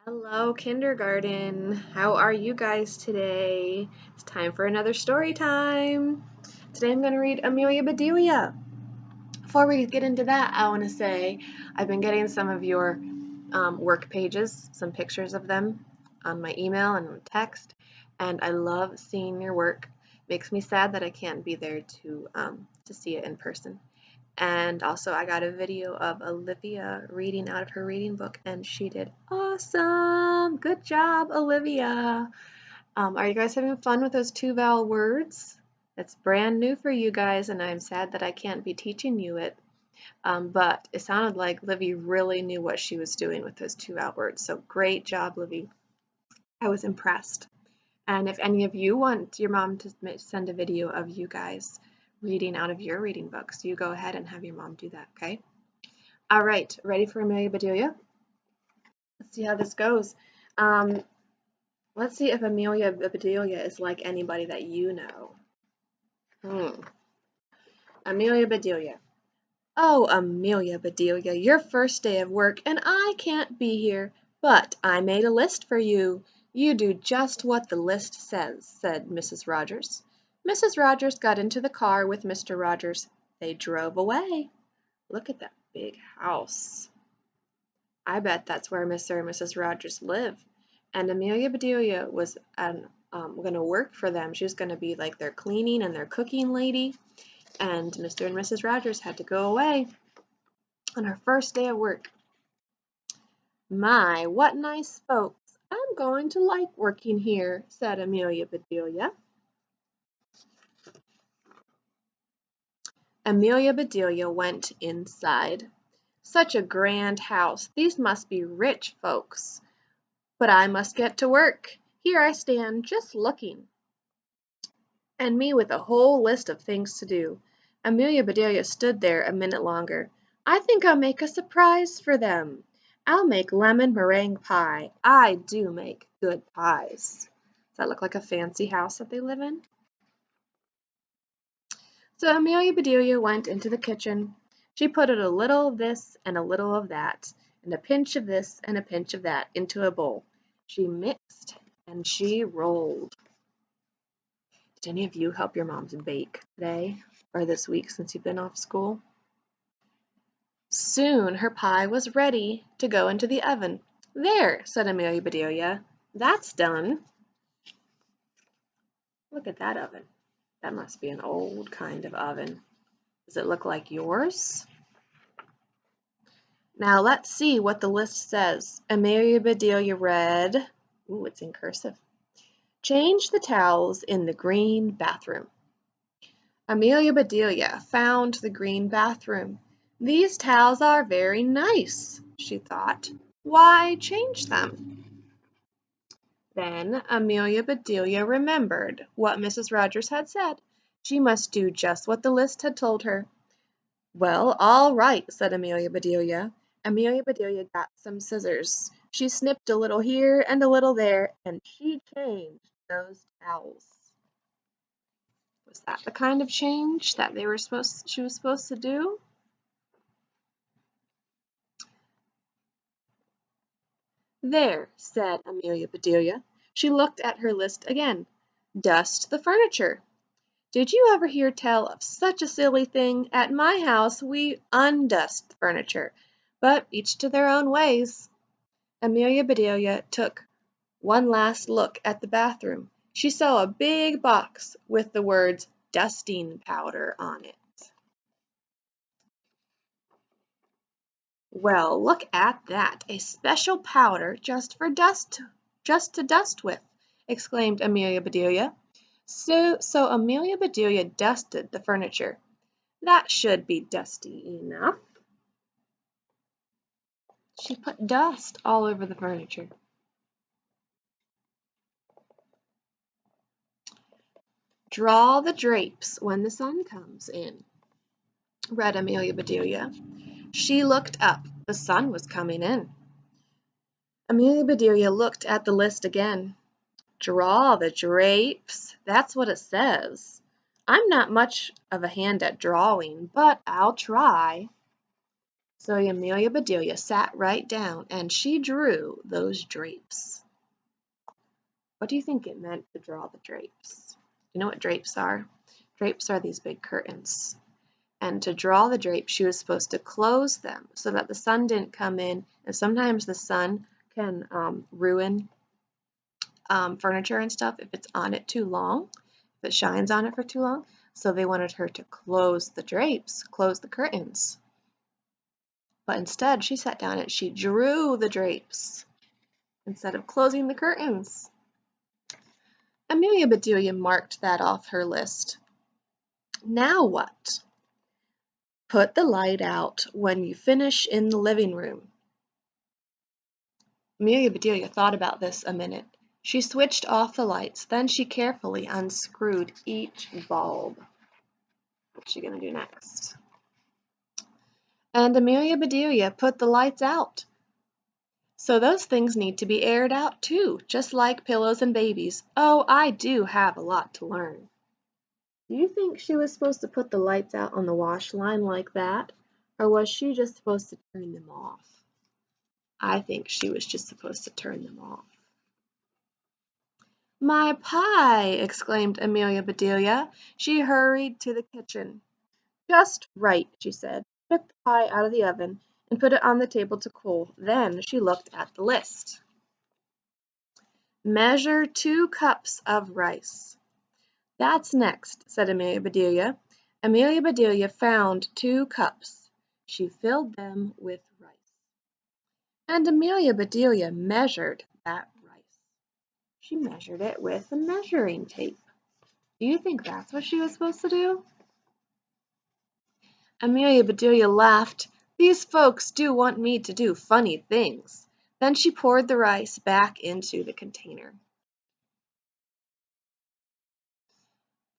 Hello, kindergarten. How are you guys today? It's time for another story time. Today I'm going to read Amelia Bedelia. Before we get into that, I want to say I've been getting some of your work pages, some pictures of them on my email and text, and I love seeing your work. Makes me sad that I can't be there to see it in person. And also, I got a video of Olivia reading out of her reading book, and she did awesome. Good job, Olivia. Are you guys having fun with those two vowel words? It's brand new for you guys, and I'm sad that I can't be teaching you it. But it sounded like Livy really knew what she was doing with those two vowel words. So great job, Livy. I was impressed. And if any of you want your mom to send a video of you guys reading out of your reading books, you go ahead and have your mom do that, okay? All right, ready for Amelia Bedelia? Let's see how this goes. Um, let's see if Amelia Bedelia is like anybody that you know. Amelia Bedelia. Oh, Amelia Bedelia, your first day of work, and I can't be here. But I made a list for you. You do just what the list says, said Mrs. Rogers. Mrs. Rogers got into the car with Mr. Rogers. They drove away. Look at that big house. I bet that's where Mr. and Mrs. Rogers live. And Amelia Bedelia was going to work for them. She was going to be like their cleaning and their cooking lady. And Mr. and Mrs. Rogers had to go away on her first day of work. My, what nice folks. I'm going to like working here, said Amelia Bedelia. Amelia Bedelia went inside. Such a grand house. These must be rich folks. But I must get to work. Here I stand, just looking. And me with a whole list of things to do. Amelia Bedelia stood there a minute longer. I think I'll make a surprise for them. I'll make lemon meringue pie. I do make good pies. Does that look like a fancy house that they live in? So Amelia Bedelia went into the kitchen. She put a little of this and a little of that, and a pinch of this and a pinch of that into a bowl. She mixed and she rolled. Did any of you help your moms bake today or this week since you've been off school? Soon her pie was ready to go into the oven. There, said Amelia Bedelia. That's done. Look at that oven. That must be an old kind of oven. Does it look like yours? Now let's see what the list says. Amelia Bedelia read, ooh, it's in cursive. Change the towels in the green bathroom. Amelia Bedelia found the green bathroom. These towels are very nice, she thought. Why change them? Then Amelia Bedelia remembered what Mrs. Rogers had said. She must do just what the list had told her. Well, all right, said Amelia Bedelia. Amelia Bedelia got some scissors. She snipped a little here and a little there, and she changed those towels. Was that the kind of change that she was supposed to do? There, said Amelia Bedelia. She looked at her list again. Dust the furniture. Did you ever hear tell of such a silly thing? At my house we undust the furniture, but each to their own ways. Amelia Bedelia took one last look at the bathroom. She saw a big box with the words dusting powder on it. Well, look at that, a special powder just to dust with, exclaimed Amelia Bedelia. So Amelia Bedelia dusted the furniture. That should be dusty enough. She put dust all over the furniture. Draw the drapes when the sun comes in, read Amelia Bedelia. She looked up. The sun was coming in. Amelia Bedelia looked at the list again. Draw the drapes. That's what it says. I'm not much of a hand at drawing, but I'll try. So Amelia Bedelia sat right down and she drew those drapes. What do you think it meant to draw the drapes? You know what drapes are? Drapes are these big curtains. And to draw the drapes, she was supposed to close them so that the sun didn't come in. And sometimes the sun can ruin furniture and stuff if it's on it too long, if it shines on it for too long. So they wanted her to close the drapes, close the curtains. But instead, she sat down and she drew the drapes instead of closing the curtains. Amelia Bedelia marked that off her list. Now what? Put the light out when you finish in the living room. Amelia Bedelia thought about this a minute. She switched off the lights, then she carefully unscrewed each bulb. What's she going to do next? And Amelia Bedelia put the lights out. So those things need to be aired out too, just like pillows and babies. Oh, I do have a lot to learn. Do you think she was supposed to put the lights out on the wash line like that? Or was she just supposed to turn them off? I think she was just supposed to turn them off. My pie! Exclaimed Amelia Bedelia. She hurried to the kitchen. Just right, she said. Took the pie out of the oven and put it on the table to cool. Then she looked at the list. Measure 2 cups of rice. That's next, said Amelia Bedelia. Amelia Bedelia found 2 cups. She filled them with rice. And Amelia Bedelia measured that rice. She measured it with a measuring tape. Do you think that's what she was supposed to do? Amelia Bedelia laughed. These folks do want me to do funny things. Then she poured the rice back into the container.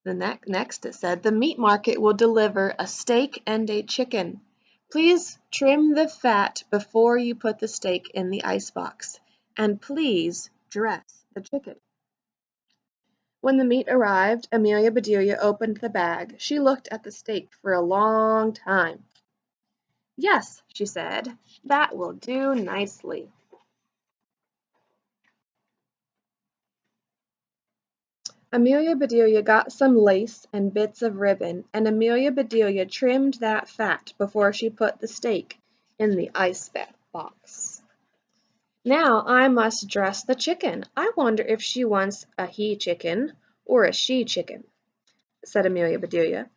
Next it said, the meat market will deliver a steak and a chicken. Please trim the fat before you put the steak in the icebox. And please dress the chicken. When the meat arrived, Amelia Bedelia opened the bag. She looked at the steak for a long time. Yes, she said, that will do nicely. Amelia Bedelia got some lace and bits of ribbon, and Amelia Bedelia trimmed that fat before she put the steak in the ice box. Now I must dress the chicken. I wonder if she wants a he chicken or a she chicken, said Amelia Bedelia.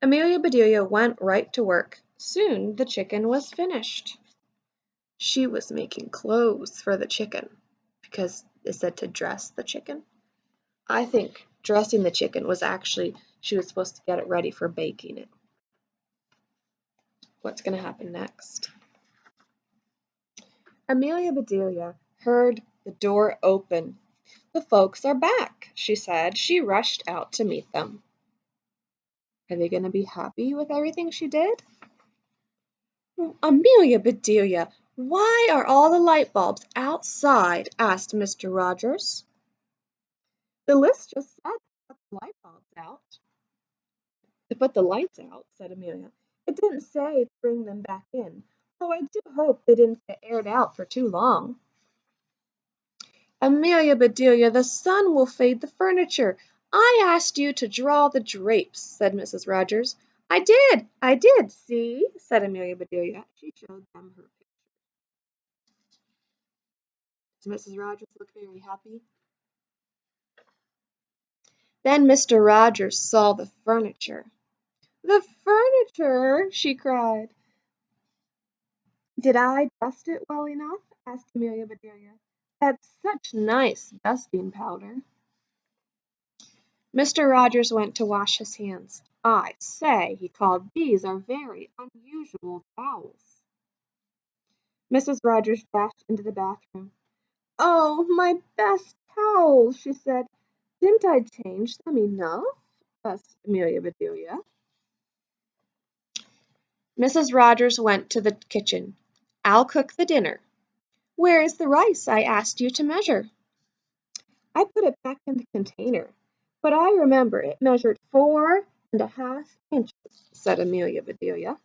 Amelia Bedelia went right to work. Soon the chicken was finished. She was making clothes for the chicken because it said to dress the chicken. I think dressing the chicken was actually, she was supposed to get it ready for baking it. What's going to happen next? Amelia Bedelia heard the door open. The folks are back, she said. She rushed out to meet them. Are they going to be happy with everything she did? Amelia Bedelia, why are all the light bulbs outside? Asked Mr. Rogers. The list just said to put the light bulbs out. To put the lights out, said Amelia. It didn't say to bring them back in. Oh, I do hope they didn't get aired out for too long. Amelia Bedelia, the sun will fade the furniture. I asked you to draw the drapes, said Mrs. Rogers. I did, see, said Amelia Bedelia. She showed them her picture. Does Mrs. Rogers look very happy? Then Mr. Rogers saw the furniture. The furniture, she cried. Did I dust it well enough? Asked Amelia Bedelia. That's such nice dusting powder. Mr. Rogers went to wash his hands. I say, he called, these are very unusual towels. Mrs. Rogers dashed into the bathroom. Oh, my best towels, she said. Didn't I change them enough? Asked Amelia Bedelia. Mrs. Rogers went to the kitchen. I'll cook the dinner. Where is the rice I asked you to measure? I put it back in the container, but I remember it measured 4.5 inches, said Amelia Bedelia.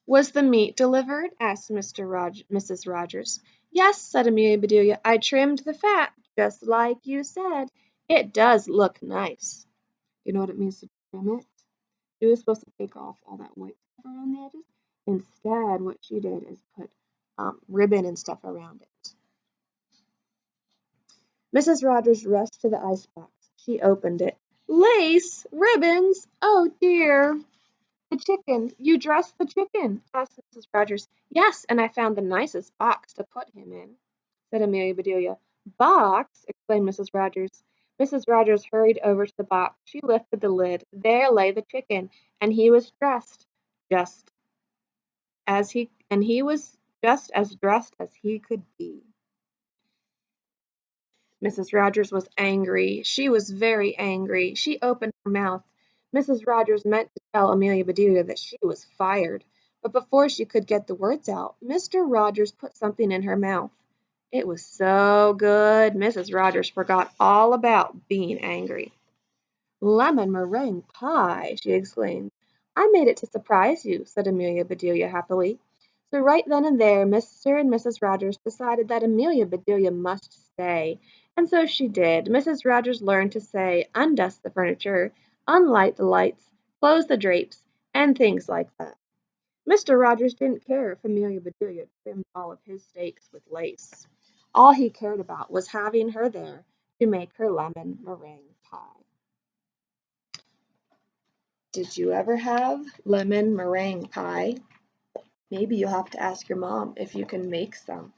Was the meat delivered? Asked Mrs. Rogers. Yes, said Amelia Bedelia. I trimmed the fat, just like you said. It does look nice. You know what it means to trim it? She was supposed to take off all that white stuff around the edges. Instead, what she did is put ribbon and stuff around it. Mrs. Rogers rushed to the icebox. She opened it. Lace! Ribbons! Oh dear! The chicken. You dressed the chicken? Asked Mrs. Rogers. Yes, and I found the nicest box to put him in, said Amelia Bedelia. Box? Exclaimed Mrs. Rogers. Mrs. Rogers hurried over to the box. She lifted the lid. There lay the chicken, and he was dressed just he was just as dressed as he could be. Mrs. Rogers was angry. She was very angry. She opened her mouth. Mrs. Rogers meant to tell Amelia Bedelia that she was fired, but before she could get the words out, Mr. Rogers put something in her mouth. It was so good, Mrs. Rogers forgot all about being angry. Lemon meringue pie, she exclaimed. I made it to surprise you, said Amelia Bedelia happily. So right then and there Mr. and Mrs. Rogers decided that Amelia Bedelia must stay. And so she did. Mrs. Rogers learned to say, undust the furniture, unlight the lights, close the drapes, and things like that. Mr. Rogers didn't care if Amelia Bedelia trimmed all of his steaks with lace. All he cared about was having her there to make her lemon meringue pie. Did you ever have lemon meringue pie? Maybe you'll have to ask your mom if you can make some.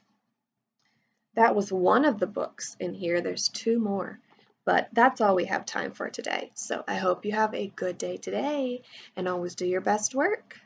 That was one of the books in here. There's two more. But that's all we have time for today. So I hope you have a good day today and always do your best work.